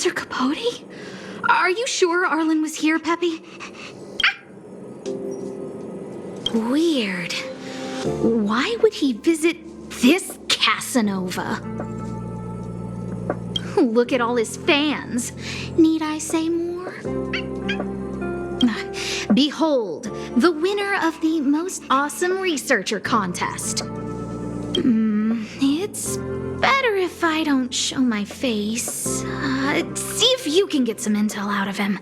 Master Capote? Are you sure Arlen was here, Peppy? Weird. Why would he visit this Casanova? Look at all his fans. Need I say more? Behold, the winner of the Most Awesome Researcher contest. It's better if I don't show my face. See if you can get some intel out of him.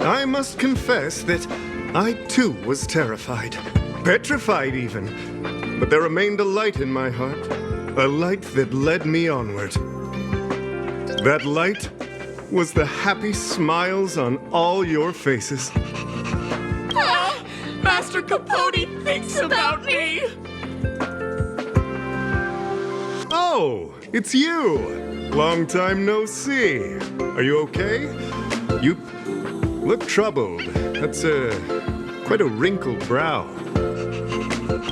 I must confess that I too was terrified. Petrified even. But there remained a light in my heart. A light that led me onward. That light was the happy smiles on all your faces. Master Capote thinks about me! Oh, it's you! Long time no see. Are you okay? You look troubled. That's quite a wrinkled brow.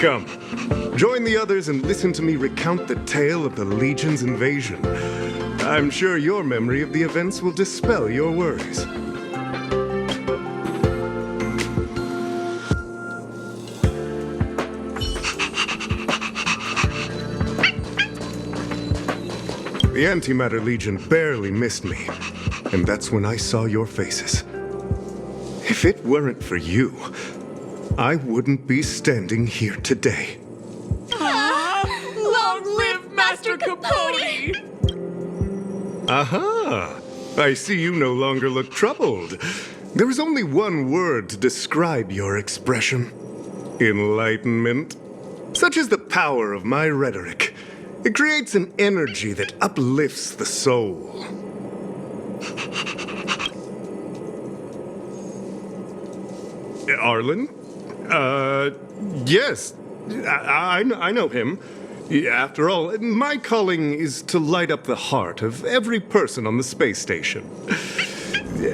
Come, join the others and listen to me recount the tale of the Legion's invasion. I'm sure your memory of the events will dispel your worries. The Antimatter Legion barely missed me, and that's when I saw your faces. If it weren't for you, I wouldn't be standing here today. Long live Master Capote! Aha! I see you no longer look troubled. There is only one word to describe your expression. Enlightenment. Such is the power of my rhetoric. It creates an energy that uplifts the soul. Arlen? Yes. I know him. After all, my calling is to light up the heart of every person on the space station.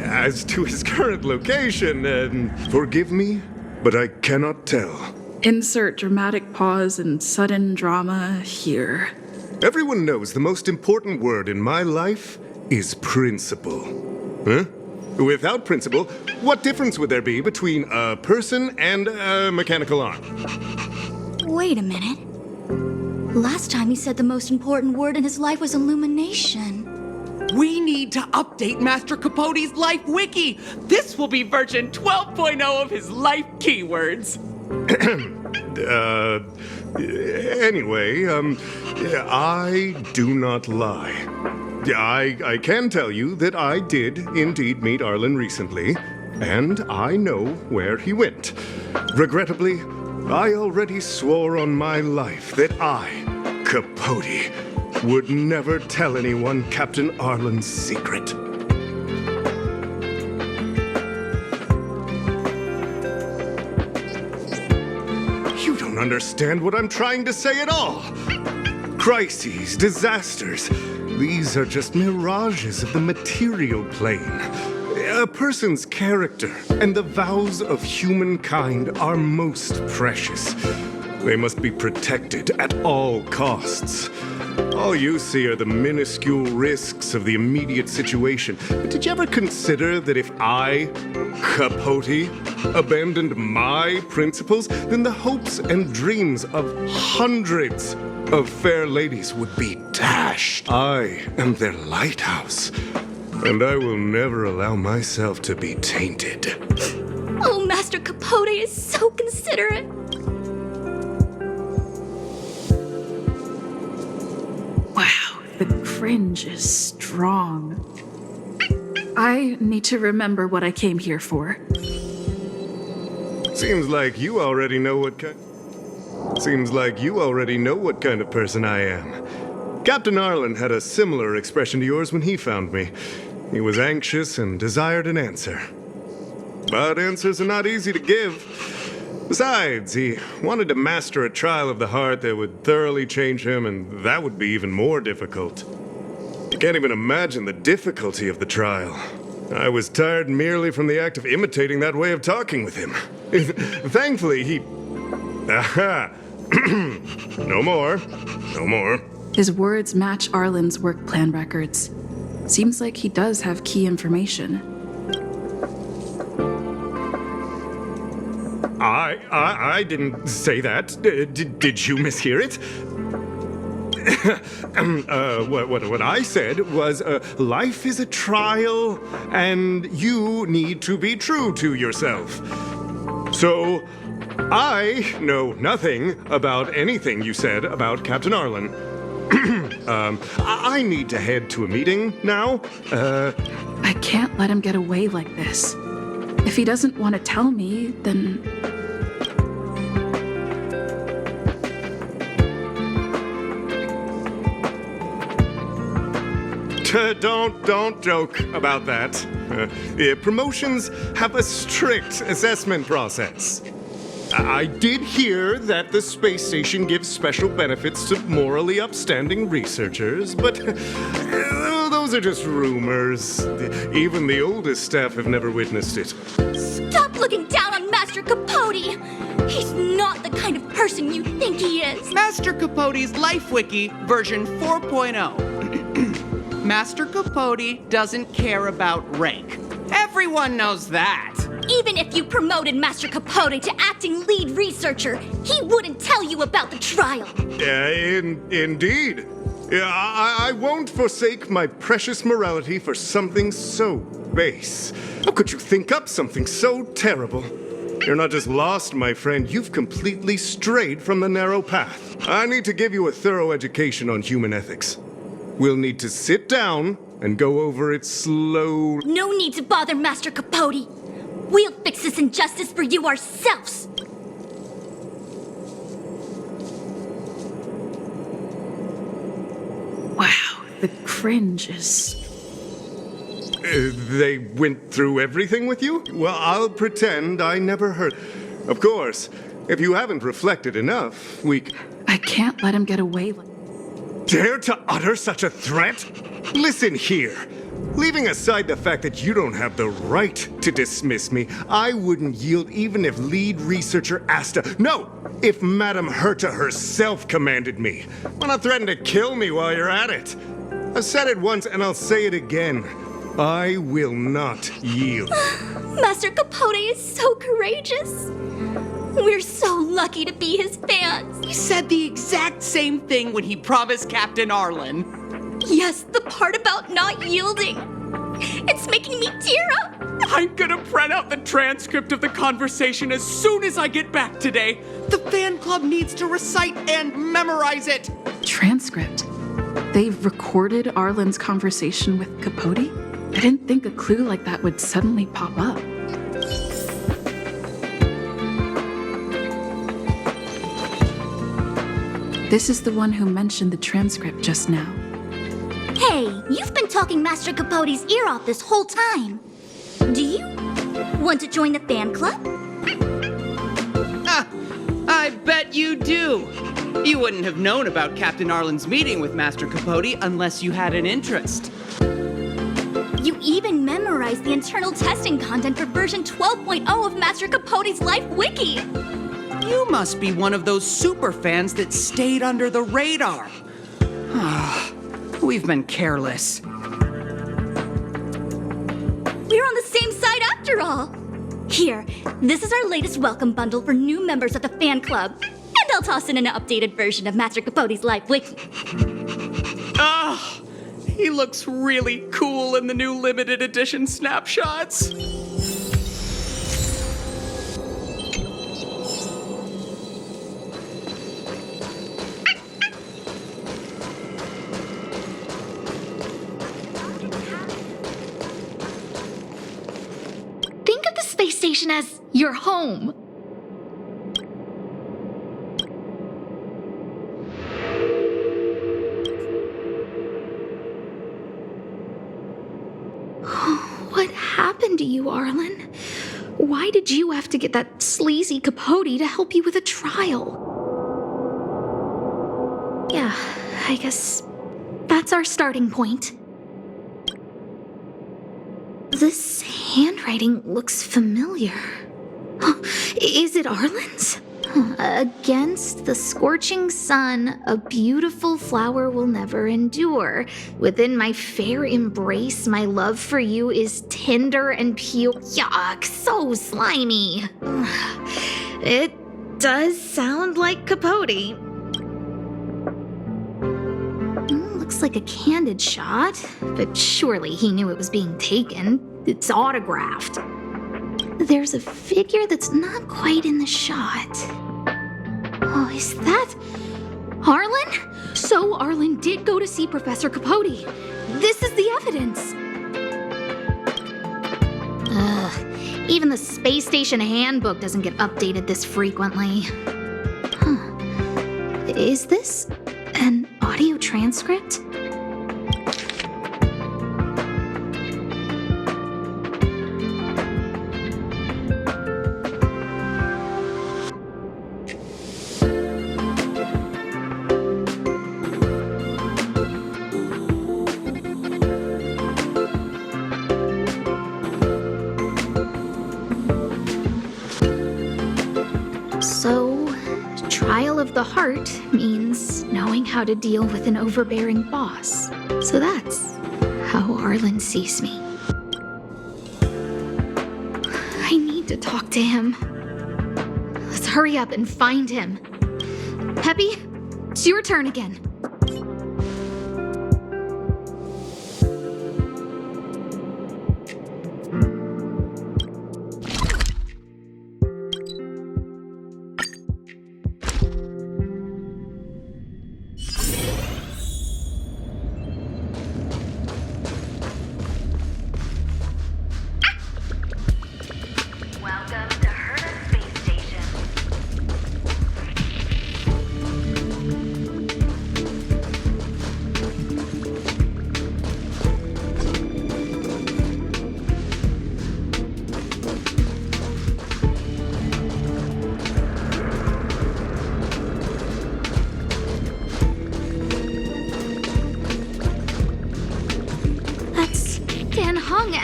As to his current location, forgive me, but I cannot tell. Insert dramatic pause and sudden drama here. Everyone knows the most important word in my life is principle. Huh? Without principle, what difference would there be between a person and a mechanical arm? Wait a minute. Last time he said the most important word in his life was illumination. We need to update Master Capote's Life Wiki! This will be version 12.0 of his life keywords! Anyway, I do not lie. I can tell you that I did indeed meet Arlen recently, and I know where he went. Regrettably, I already swore on my life that I, Capote, would never tell anyone Captain Arlen's secret. You don't understand what I'm trying to say at all. Crises, disasters, these are just mirages of the material plane. A person's character and the vows of humankind are most precious. They must be protected at all costs. All you see are the minuscule risks of the immediate situation. But did you ever consider that if I, Capote, abandoned my principles, then the hopes and dreams of hundreds of fair ladies would be dashed? I am their lighthouse, and I will never allow myself to be tainted. Oh, Master Capote is so considerate. Wow, the cringe is strong. I need to remember what I came here for. Seems like you already know what kind of person I am. Captain Arlen had a similar expression to yours when he found me. He was anxious and desired an answer. But answers are not easy to give. Besides, he wanted to master a trial of the heart that would thoroughly change him, and that would be even more difficult. You can't even imagine the difficulty of the trial. I was tired merely from the act of imitating that way of talking with him. Thankfully, he... Aha! No more. No more. His words match Arlen's work plan records. Seems like he does have key information. I didn't say that. Did you mishear it? What I said was, life is a trial, and you need to be true to yourself. So, I know nothing about anything you said about Captain Arlen. I need to head to a meeting now. I can't let him get away like this. If he doesn't want to tell me, then... Don't joke about that. Promotions have a strict assessment process. I did hear that the space station gives special benefits to morally upstanding researchers, but those are just rumors. Even the oldest staff have never witnessed it. Stop looking down on Master Capote! He's not the kind of person you think he is. Master Capote's Life Wiki, version 4.0. Master Capote doesn't care about rank. Everyone knows that. Even if you promoted Master Capote to acting lead researcher, he wouldn't tell you about the trial. Indeed. I won't forsake my precious morality for something so base. How could you think up something so terrible? You're not just lost, my friend. You've completely strayed from the narrow path. I need to give you a thorough education on human ethics. We'll need to sit down and go over it slowly. No need to bother Master Capote. We'll fix this injustice for you ourselves. Wow, the cringe is... They went through everything with you? Well, I'll pretend I never heard. Of course, if you haven't reflected enough, I can't let him get away like... Dare to utter such a threat? Listen here. Leaving aside the fact that you don't have the right to dismiss me, I wouldn't yield even if lead researcher Asta... No! If Madame Herta herself commanded me. Why not threaten to kill me while you're at it? I've said it once and I'll say it again. I will not yield. Master Capote is so courageous. We're so lucky to be his fans. He said the exact same thing when he promised Captain Arlen. Yes, the part about not yielding. It's making me tear up. I'm gonna print out the transcript of the conversation as soon as I get back today. The fan club needs to recite and memorize it. Transcript? They've recorded Arlen's conversation with Capote? I didn't think a clue like that would suddenly pop up. This is the one who mentioned the transcript just now. Hey, you've been talking Master Capote's ear off this whole time. Do you want to join the fan club? I bet you do. You wouldn't have known about Captain Arlen's meeting with Master Capote unless you had an interest. You even memorized the internal testing content for version 12.0 of Master Capote's Life Wiki. You must be one of those super fans that stayed under the radar. We've been careless. We're on the same side after all. Here, this is our latest welcome bundle for new members of the fan club. And I'll toss in an updated version of Master Capote's Life Wiki. He looks really cool in the new limited edition snapshots. Think of the space station as your home. What happened to you, Arlen? Why did you have to get that sleazy Capote to help you with a trial? Yeah, I guess that's our starting point. This handwriting looks familiar. Is it Arlen's? Against the scorching sun, a beautiful flower will never endure. Within my fair embrace, my love for you is tender and pure. Yuck, so slimy. It does sound like Capote. Looks like a candid shot, but surely he knew it was being taken. It's autographed. There's a figure that's not quite in the shot. Oh, is that Arlen? So Arlen did go to see Professor Capote. This is the evidence. Ugh, even the space station handbook doesn't get updated this frequently. Is this an audio transcript? So, trial of the heart means knowing how to deal with an overbearing boss. So that's how Arlen sees me. I need to talk to him. Let's hurry up and find him. Peppy, it's your turn again.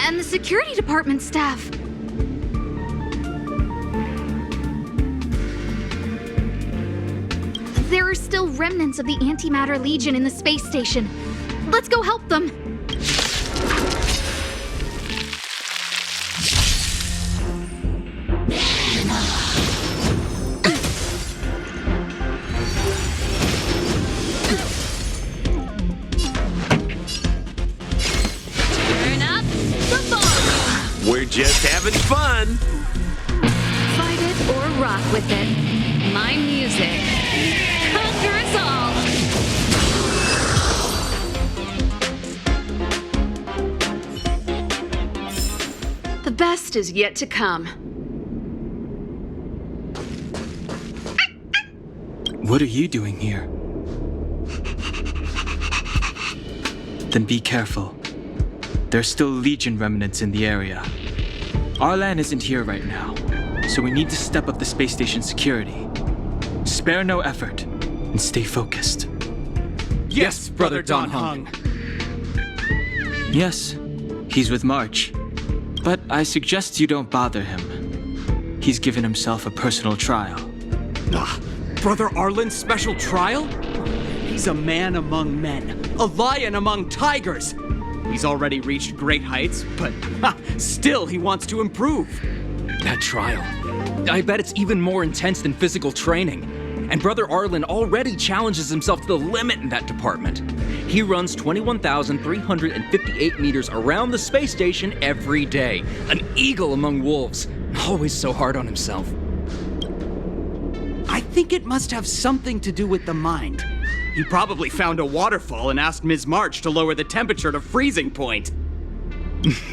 And the security department staff. There are still remnants of the Antimatter Legion in the space station. Let's go help them. Just having fun. Fight it or rock with it. My music. Conquer us all. The best is yet to come. What are you doing here? Then be careful. There's still Legion remnants in the area. Arlen isn't here right now, so we need to step up the space station security. Spare no effort and stay focused. Yes, Brother Don Hung. Yes, he's with March, but I suggest you don't bother him. He's given himself a personal trial. Brother Arlen's special trial? He's a man among men, a lion among tigers. He's already reached great heights, but still he wants to improve. That trial. I bet it's even more intense than physical training. And Brother Arlen already challenges himself to the limit in that department. He runs 21,358 meters around the space station every day. An eagle among wolves. Always so hard on himself. I think it must have something to do with the mind. He probably found a waterfall and asked Ms. March to lower the temperature to freezing point.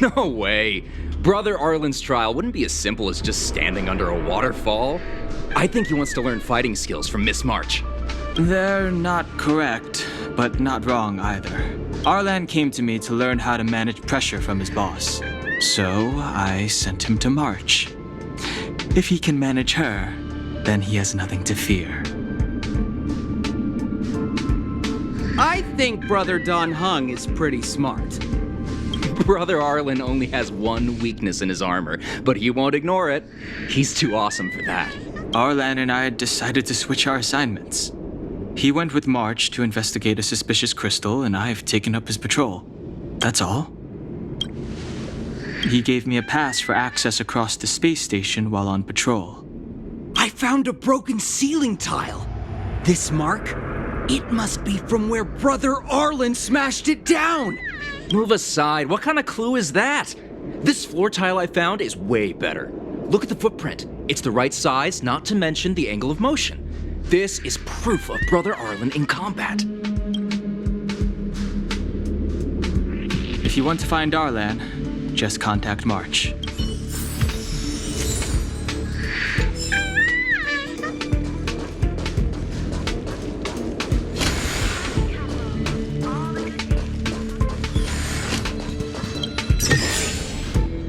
No way. Brother Arlen's trial wouldn't be as simple as just standing under a waterfall. I think he wants to learn fighting skills from Miss March. They're not correct, but not wrong either. Arlen came to me to learn how to manage pressure from his boss. So I sent him to March. If he can manage her, then he has nothing to fear. I think Brother Don Hung is pretty smart. Brother Arlen only has one weakness in his armor, but he won't ignore it. He's too awesome for that. Arlan and I decided to switch our assignments. He went with March to investigate a suspicious crystal, and I've taken up his patrol. That's all. He gave me a pass for access across the space station while on patrol. I found a broken ceiling tile. This mark? It must be from where Brother Arlen smashed it down. Move aside. What kind of clue is that? This floor tile I found is way better. Look at the footprint. It's the right size, not to mention the angle of motion. This is proof of Brother Arlen in combat. If you want to find Arlan, just contact March.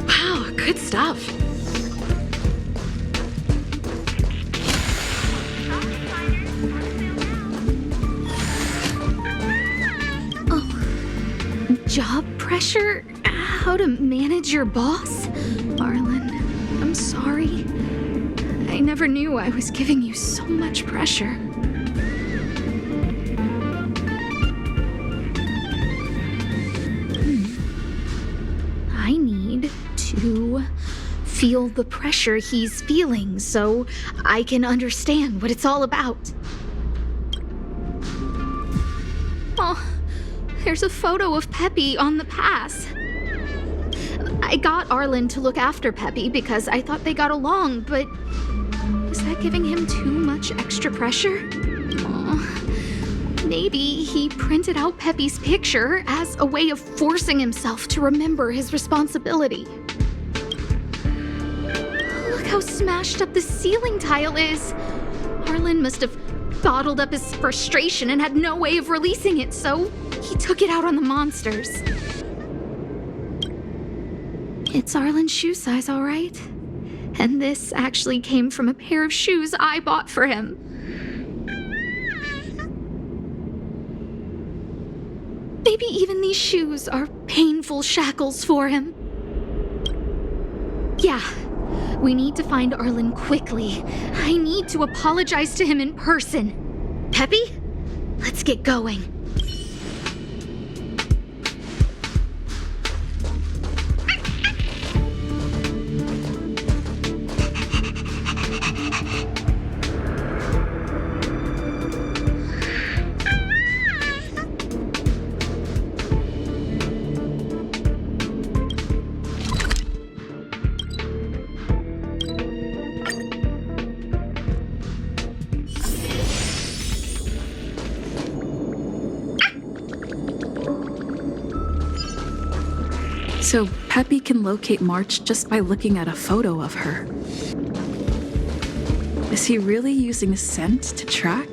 Wow, good stuff. Job pressure? How to manage your boss? Arlen, I'm sorry. I never knew I was giving you so much pressure. I need to feel the pressure he's feeling so I can understand what it's all about. Oh, there's a photo of Peppy on the pass. I got Arlen to look after Peppy because I thought they got along, but was that giving him too much extra pressure? Maybe he printed out Peppy's picture as a way of forcing himself to remember his responsibility. Look how smashed up the ceiling tile is. Arlen must have bottled up his frustration and had no way of releasing it, so he took it out on the monsters. It's Arlen's shoe size, all right? And this actually came from a pair of shoes I bought for him. Maybe even these shoes are painful shackles for him. Yeah, we need to find Arlen quickly. I need to apologize to him in person. Peppy, let's get going. So Peppy can locate March just by looking at a photo of her. Is he really using scent to track?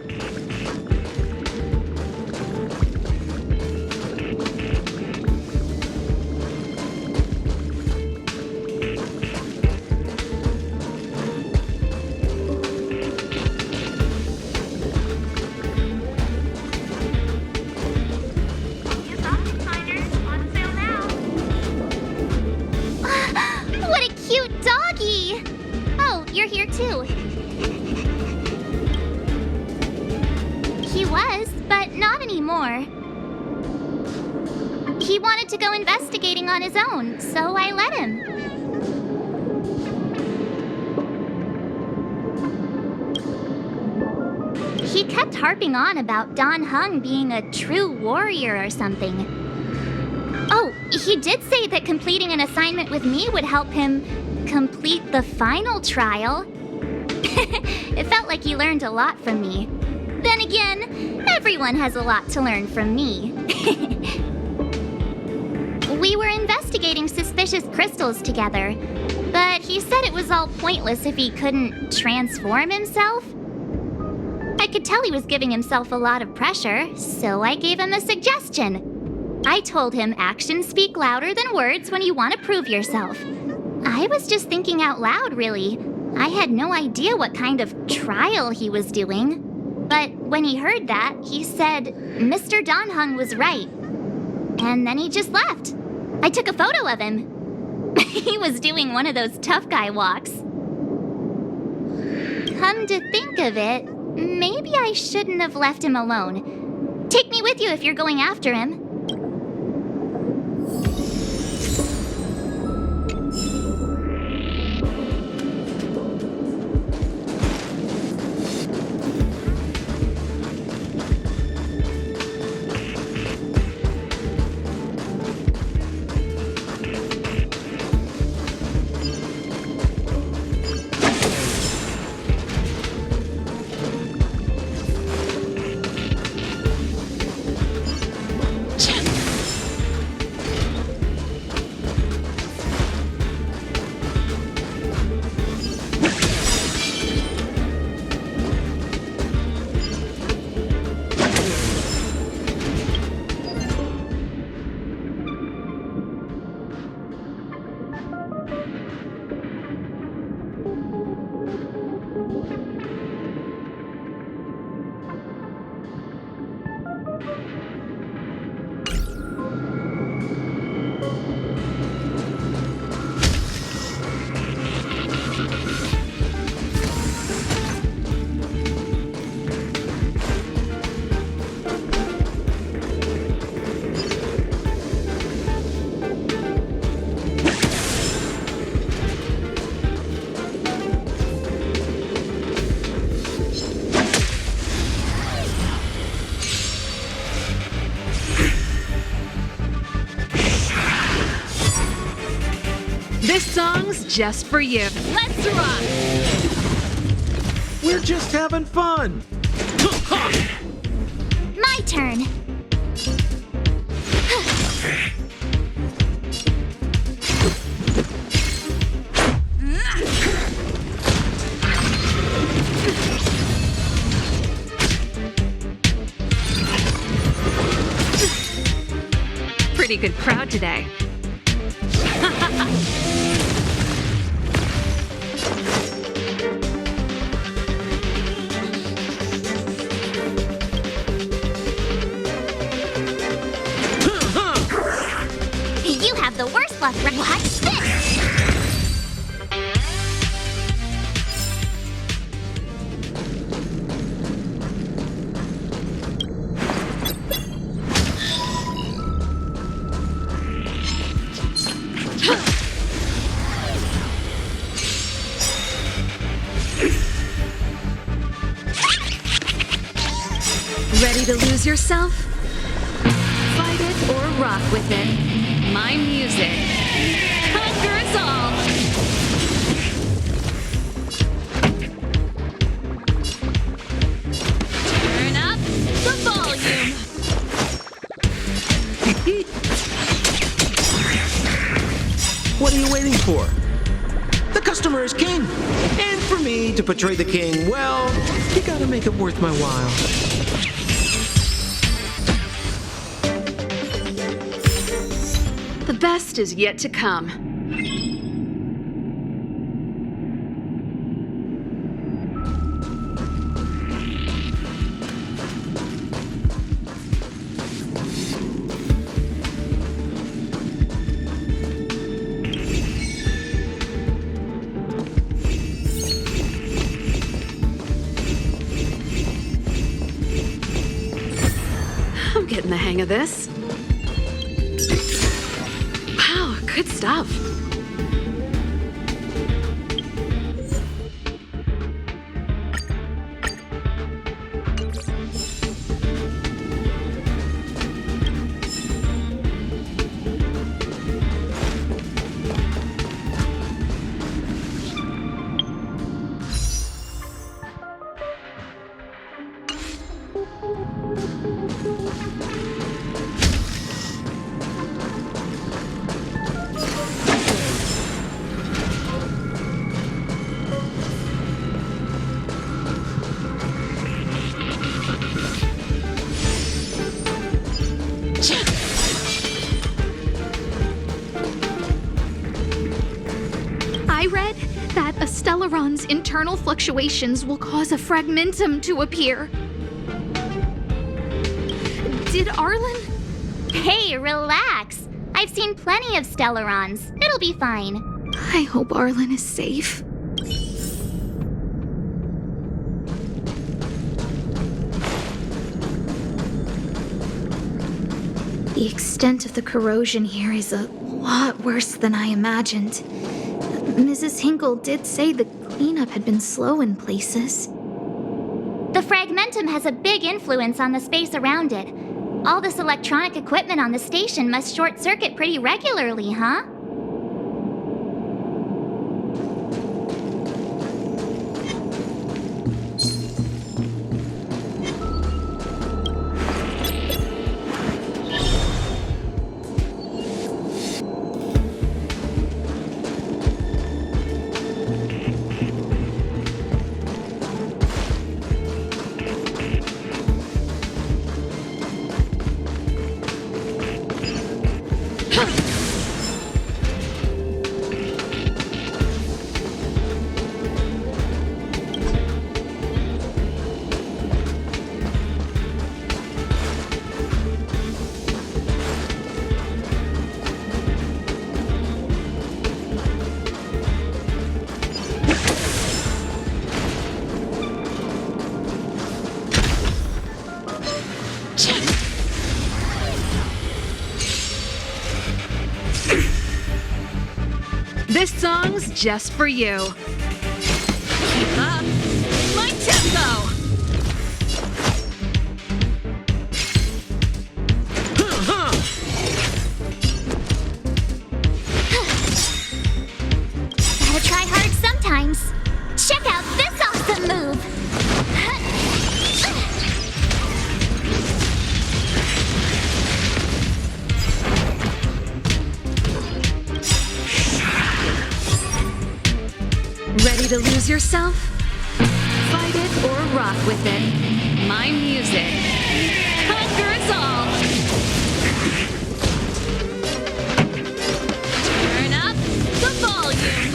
What a cute doggy! Oh, you're here too. He was, but not anymore. He wanted to go investigating on his own, so I let him. He kept harping on about Don Hung being a true warrior or something. Oh, he did say that completing an assignment with me would help him complete the final trial. It felt like he learned a lot from me. Then again, everyone has a lot to learn from me. We were investigating suspicious crystals together, but he said it was all pointless if he couldn't transform himself. I could tell he was giving himself a lot of pressure, so I gave him a suggestion. I told him actions speak louder than words when you want to prove yourself. I was just thinking out loud, really. I had no idea what kind of trial he was doing. But when he heard that, he said Mr. Donhung was right. And then he just left. I took a photo of him. He was doing one of those tough guy walks. Come to think of it, maybe I shouldn't have left him alone. Take me with you if you're going after him. This song's just for you. Let's rock! We're just having fun. My turn. Pretty good crowd today. You have the worst luck. Watch this. Ready to lose yourself? Fight it or rock with it. My music conquers all. Turn up the volume. What are you waiting for? The customer is king. And for me to portray the king, well, you gotta make it worth my while. The best is yet to come. I'm getting the hang of this. Wow, good stuff. I read that a Stellaron's internal fluctuations will cause a fragmentum to appear. Did Arlen? Hey, relax. I I've seen plenty of Stellarons. It'll be fine. I hope Arlen is safe. The extent of the corrosion here is a lot worse than I imagined. Mrs. Hinkle did say the cleanup had been slow in places. The fragmentum has a big influence on the space around it. All this electronic equipment on the station must short circuit pretty regularly, huh? This song's just for you. Keep up my tempo. Gotta try hard sometimes. Check out this awesome move! Ready to lose yourself? Fight it or rock with it. My music conquers all. Turn up the volume.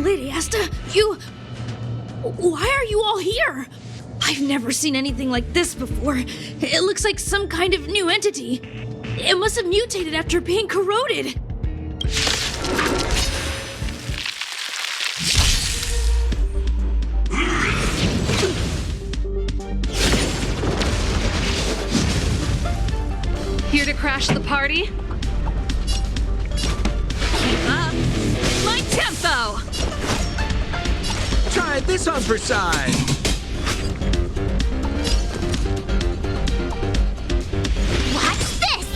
Lady Asta, why are you all here? I've never seen anything like this before. It looks like some kind of new entity. It must have mutated after being corroded. Here to crash the party? Keep up my tempo. Try this on for size. Watch this!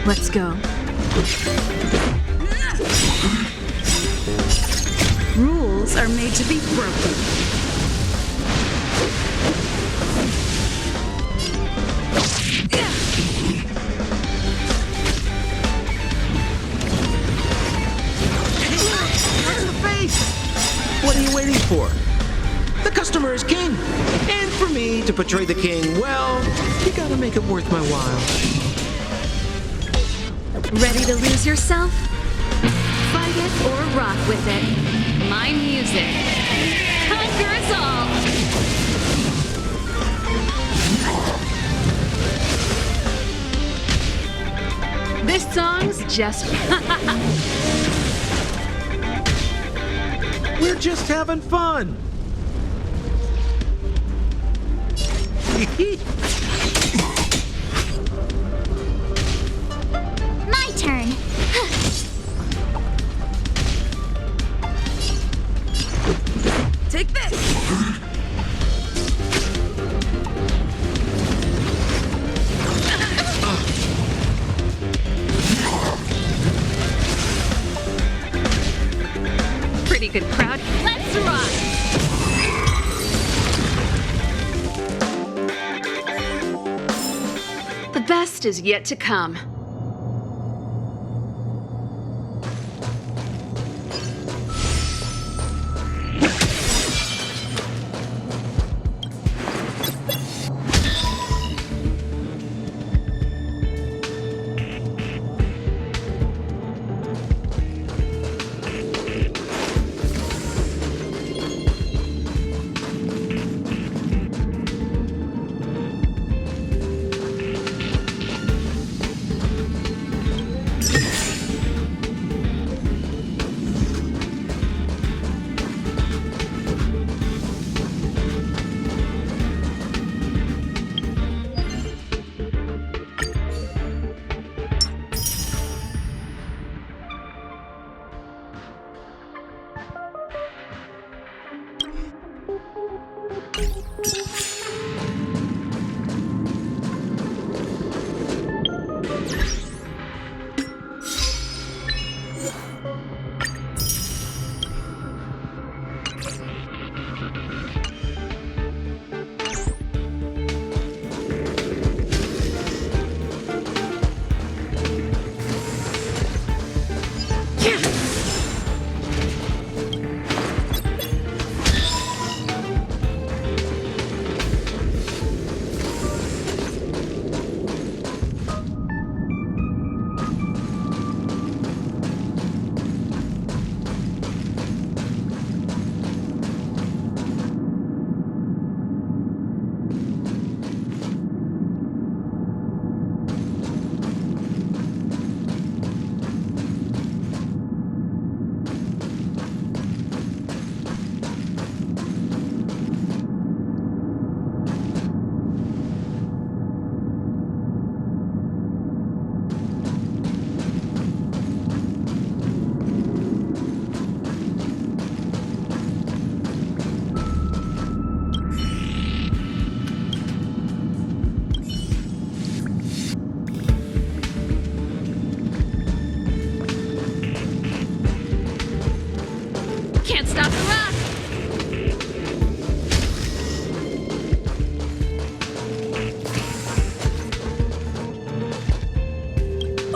Let's go. Rules are made to be broken. What are you waiting for? The customer is king. And for me to portray the king, well, you gotta make it worth my while. Ready to lose yourself? Fight it or rock with it. My music conquers all. This song's just... We're just having fun. My turn. Take this! Pretty good crowd. Let's rock! The best is yet to come.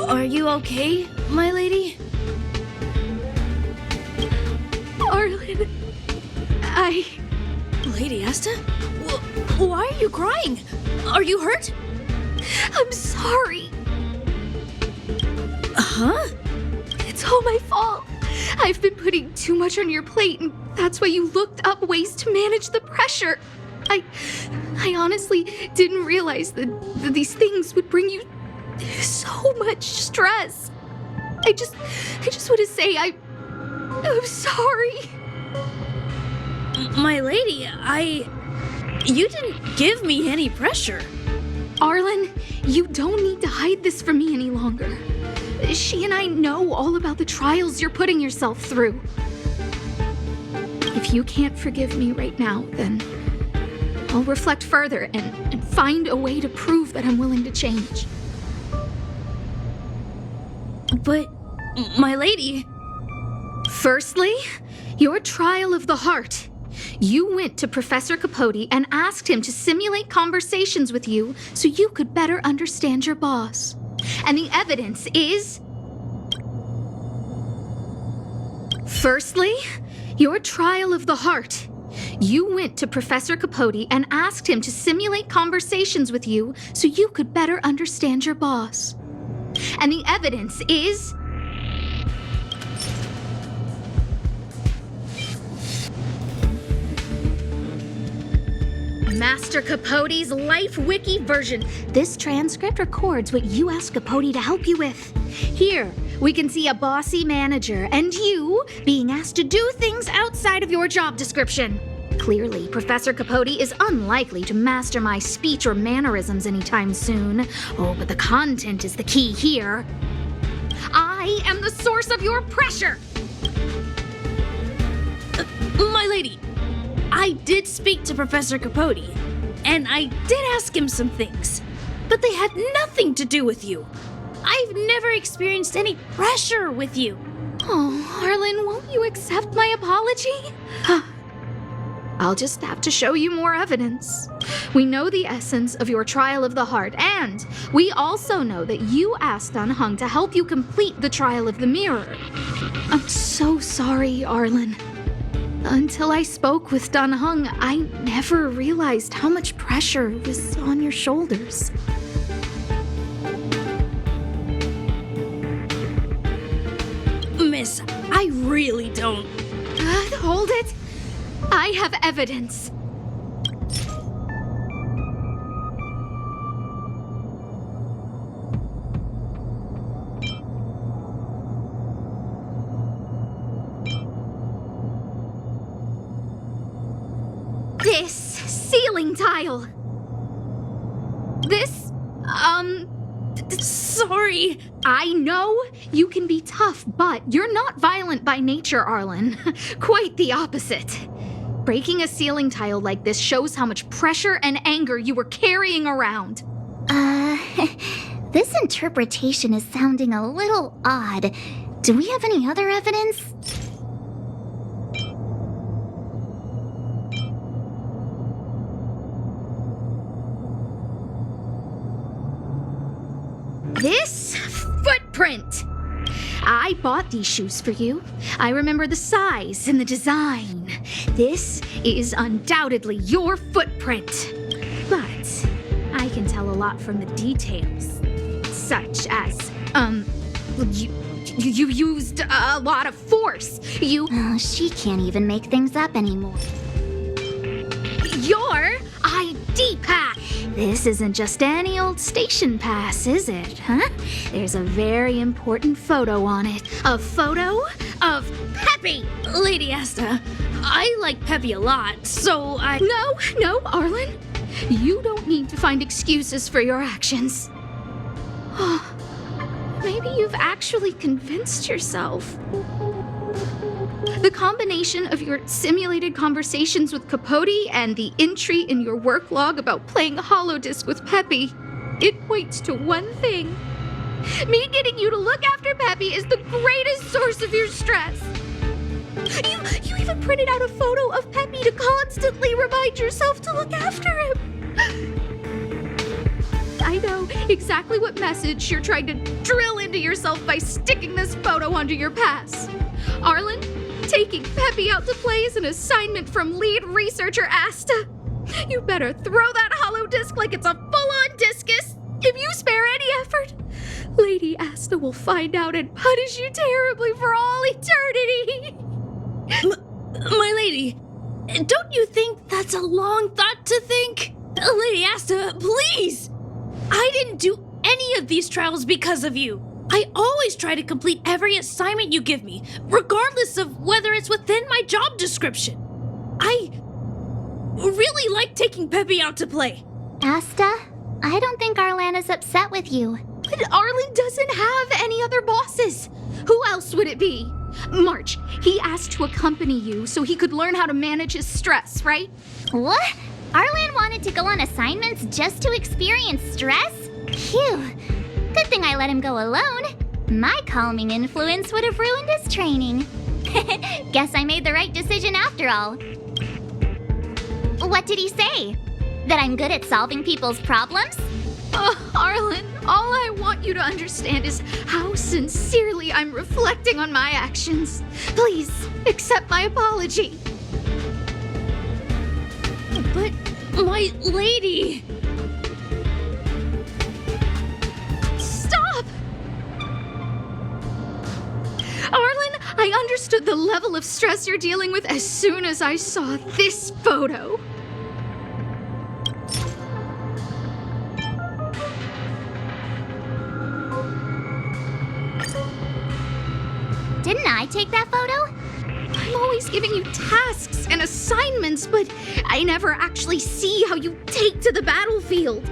Are you okay, my lady? Arlen, Lady Asta? Why are you crying? Are you hurt? I'm sorry. Huh? It's all my fault. I've been putting too much on your plate, and that's why you looked up ways to manage the pressure. I honestly didn't realize that these things would bring you so much stress. I just want to say I'm sorry. My lady, You didn't give me any pressure. Arlen, you don't need to hide this from me any longer. She and I know all about the trials you're putting yourself through. If you can't forgive me right now, then I'll reflect further and find a way to prove that I'm willing to change. But, my lady... Firstly, your trial of the heart. You went to Professor Capote and asked him to simulate conversations with you so you could better understand your boss. And the evidence is... Firstly, your trial of the heart. You went to Professor Capote and asked him to simulate conversations with you so you could better understand your boss. And the evidence is... Master Capote's Life Wiki version. This transcript records what you asked Capote to help you with. Here, we can see a bossy manager and you being asked to do things outside of your job description. Clearly, Professor Capote is unlikely to master my speech or mannerisms anytime soon. Oh, but the content is the key here. I am the source of your pressure! My lady, I did speak to Professor Capote, and I did ask him some things, but they had nothing to do with you. I've never experienced any pressure with you. Oh, Arlen, won't you accept my apology? I'll just have to show you more evidence. We know the essence of your trial of the heart, and we also know that you asked Dunhung to help you complete the trial of the mirror. I'm so sorry, Arlen. Until I spoke with Dunhung, I never realized how much pressure was on your shoulders. Miss, I really don't... Hold it! I have evidence. This ceiling tile. This, Sorry. I know you can be tough, but you're not violent by nature, Arlen. Quite the opposite. Breaking a ceiling tile like this shows how much pressure and anger you were carrying around. This interpretation is sounding a little odd. Do we have any other evidence? This footprint! I bought these shoes for you. I remember the size and the design. This is undoubtedly your footprint. But I can tell a lot from the details. Such as, you used a lot of force. Oh, she can't even make things up anymore. Your ID pass! This isn't just any old station pass, is it, huh? There's a very important photo on it. A photo of Peppy! Lady Asta, I like Peppy a lot, so I... No, Arlen. You don't need to find excuses for your actions. Maybe you've actually convinced yourself. The combination of your simulated conversations with Capote and the entry in your work log about playing Holodisc with Peppy, it points to one thing. Me getting you to look after Peppy is the greatest source of your stress. You even printed out a photo of Peppy to constantly remind yourself to look after him. I know. know exactly what message you're trying to drill into yourself by sticking this photo onto your pass. Arlen, taking Peppy out to play is an assignment from lead researcher Asta. You better throw that hollow disc like it's a full-on discus. If you spare any effort, Lady Asta will find out and punish you terribly for all eternity. My lady, don't you think that's a long thought to think? Lady Asta, please! I didn't do any of these trials because of you. I always try to complete every assignment you give me, regardless of whether it's within my job description. I really like taking Peppy out to play. Asta, I don't think Arlan is upset with you. But Arlen doesn't have any other bosses. Who else would it be? March, he asked to accompany you so he could learn how to manage his stress, right? What? Arlan wanted to go on assignments just to experience stress? Phew. Good thing I let him go alone. My calming influence would have ruined his training. Guess I made the right decision after all. What did he say? That I'm good at solving people's problems? Arlen, all I want you to understand is how sincerely I'm reflecting on my actions. Please, accept my apology. But, my lady... Stop! Arlen, I understood the level of stress you're dealing with as soon as I saw this photo. Didn't I take that photo? I'm always giving you tasks and assignments, but I never actually see how you take to the battlefield.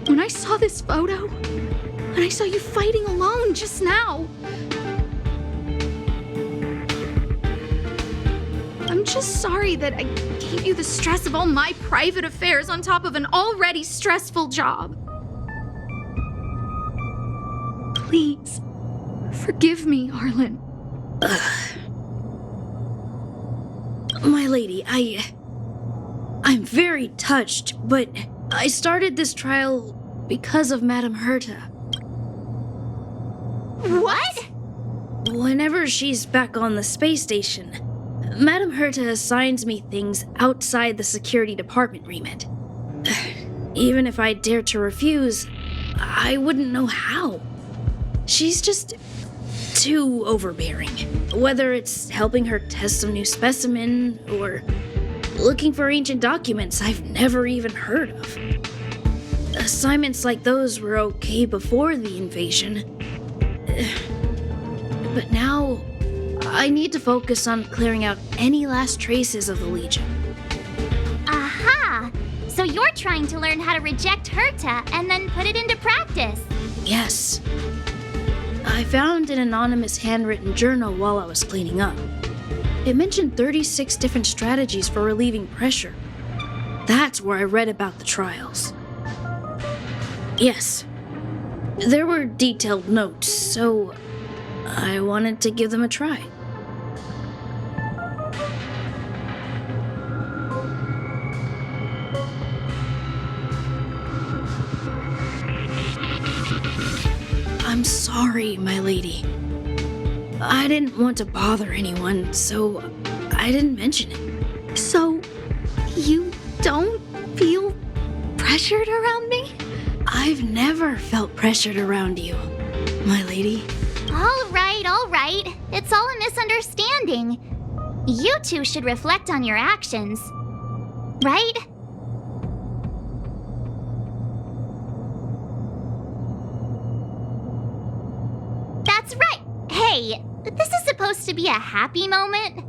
When I saw this photo, when I saw you fighting alone just now, I'm just sorry that I gave you the stress of all my private affairs on top of an already stressful job. Please, forgive me, Arlen. My lady, I'm very touched, but I started this trial because of Madame Herta. What? Whenever she's back on the space station, Madame Herta assigns me things outside the security department remit. Even if I dared to refuse, I wouldn't know how. She's just too overbearing. Whether it's helping her test some new specimen or looking for ancient documents I've never even heard of. Assignments like those were okay before the invasion. But now, I need to focus on clearing out any last traces of the Legion. Aha! So you're trying to learn how to reject Herta and then put it into practice. Yes. I found an anonymous handwritten journal while I was cleaning up. It mentioned 36 different strategies for relieving pressure. That's where I read about the trials. Yes. There were detailed notes, so I wanted to give them a try. I'm sorry, my lady. I didn't want to bother anyone, so I didn't mention it. So, you don't feel pressured around me? I've never felt pressured around you, my lady. All right. It's all a misunderstanding. You two should reflect on your actions. Right? That's right. Hey, this is supposed to be a happy moment.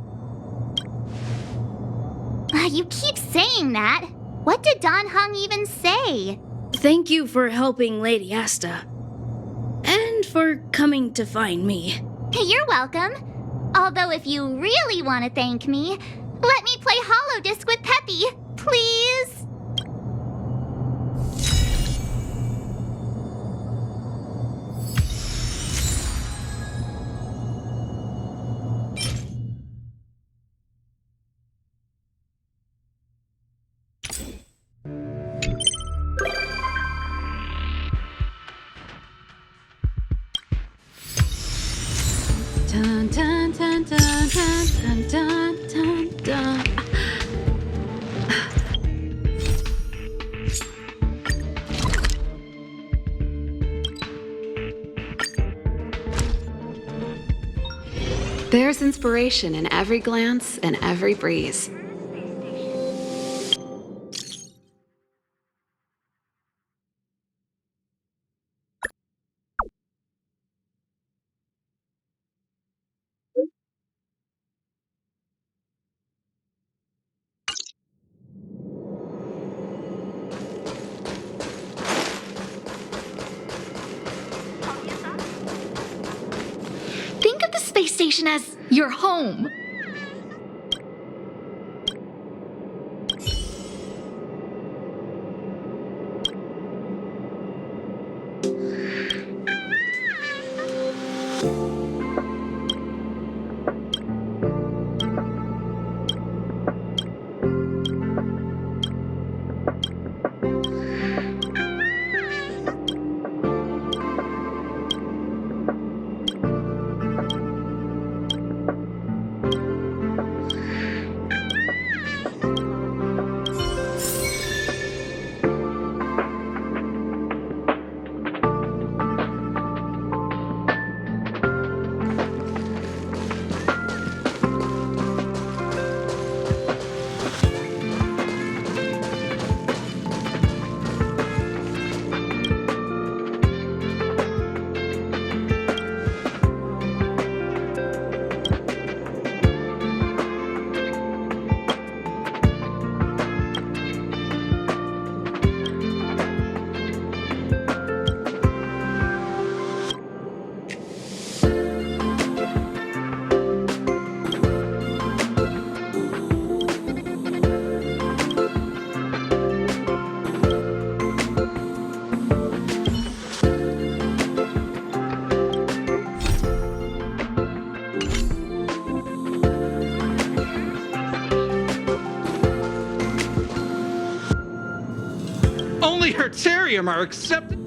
You keep saying that. What did Don Hung even say? Thank you for helping Lady Asta. And for coming to find me. You're welcome. Although if you really want to thank me, let me play Hollow Disc with Peppy, please. Dun, dun, dun, dun, dun, dun, dun, dun, dun. There's inspiration in every glance and every breeze. Think of the space station as your home. Only Hertarium are accepted.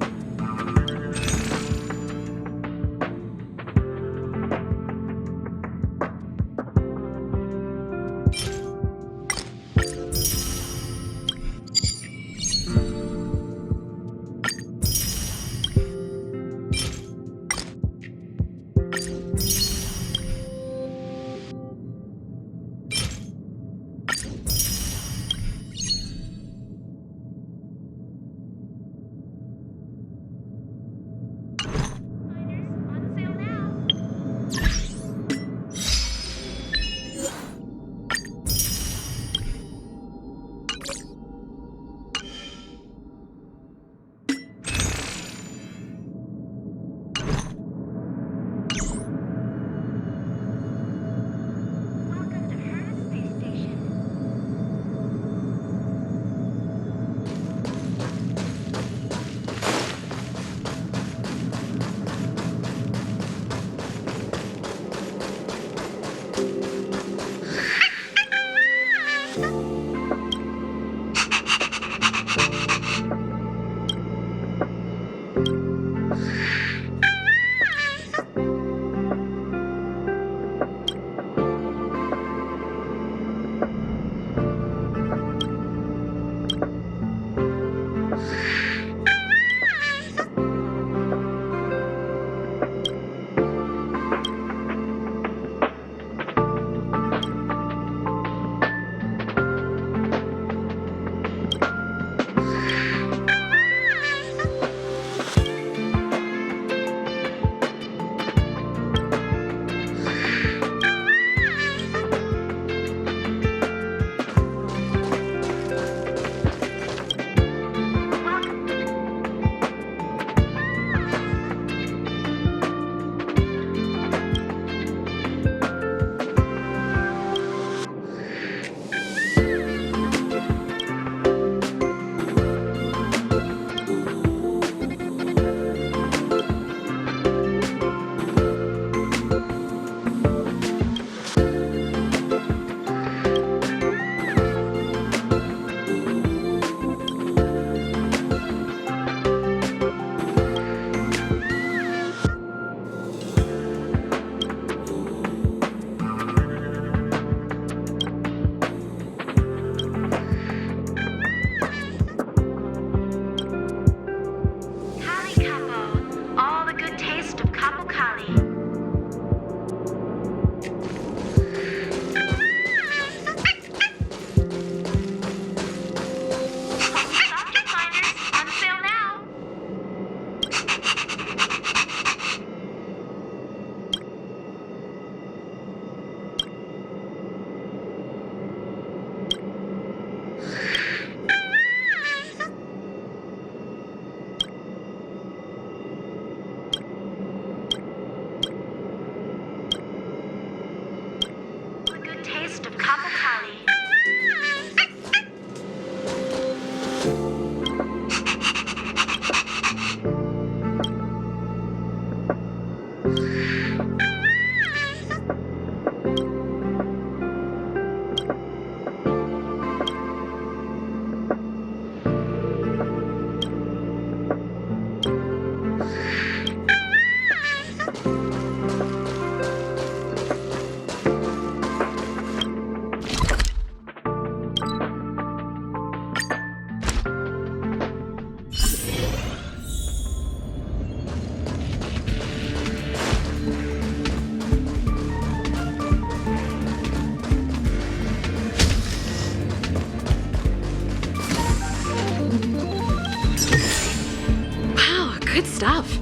stuff.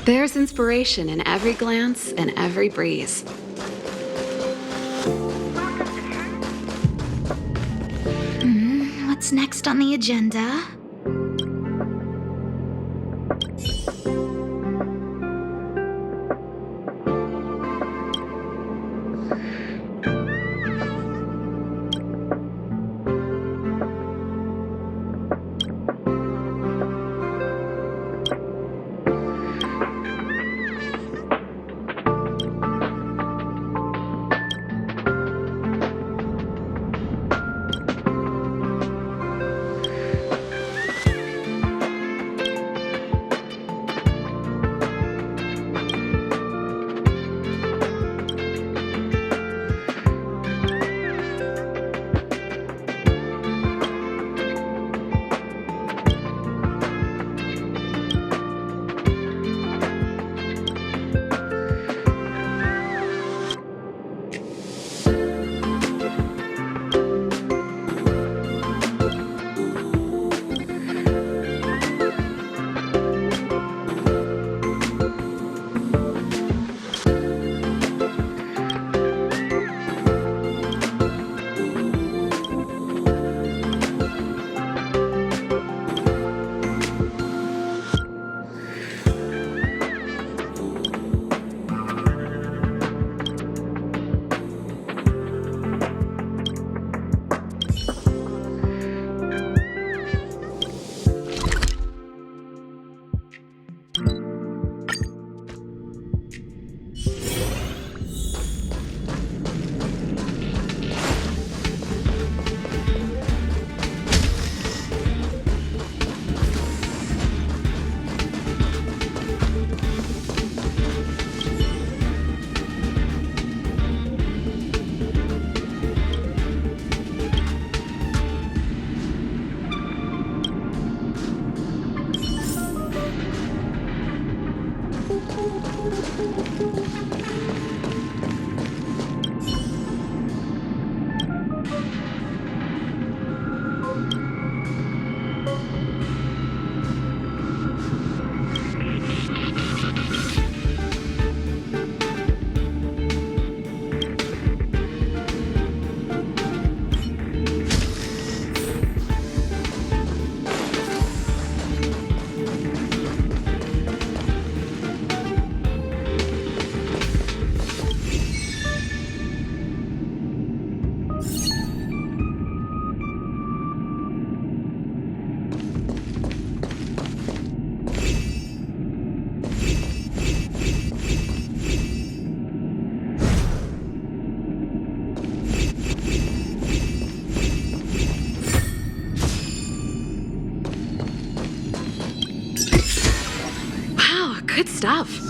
There's inspiration in every glance and every breeze. What's next on the agenda? Good stuff.